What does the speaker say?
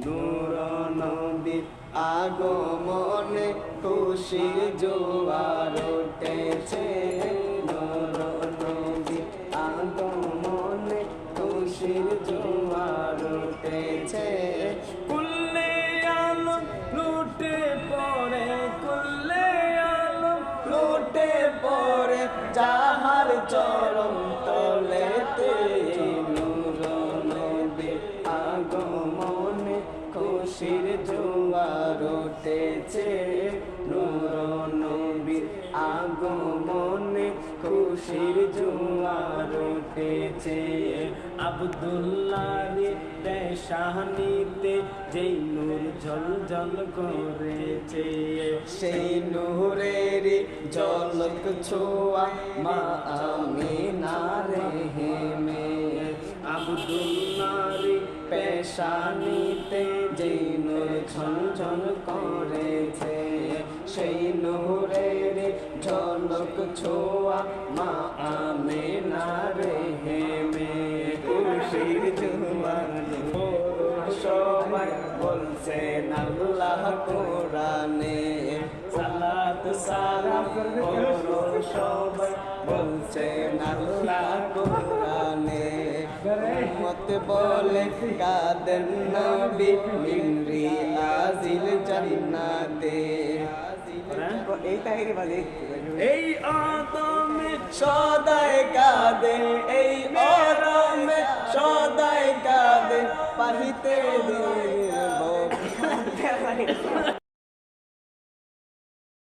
নূর নবীর আগমনে খুশির জোয়ার উঠেছে, নূর নবীর আগমনে খুশির জোয়ার উঠেছে। কুল্লে আলম লুটে পড়ে, কুল্লে আলম লুটে পড়ে যাহার চরণ তলেতে, নূর নবীর আগমনে খুশির জোয়ার উঠেছে, নূর নবীর আগমনে খুশির জোয়ার উঠেছে। আব্দুল্লাহর পেশানিতে যেই নূর ঝলঝল করেছে, সেই নূরের ঝলক ছোঁয়া মা আমিনার হেমে। আব্দুল্লাহর পেশানিতে যেই নূর ঝলঝল করেছে, সেই নূরের ঝলক ছোঁয়া মা আমিনার হেমে। খুশির জোয়ার সবাই বলছেন আল্লাহ কোরআনে, সালাত সালাম করো সবাই বলছেন আল্লাহ কোরআনে। উম্মত বলে কাদের নবী মিন রিয়াজিল জান্নাতে, এই আদমে সদাই কাঁদে, এই আদমে সদাই কাঁদে, পাহিতে দেব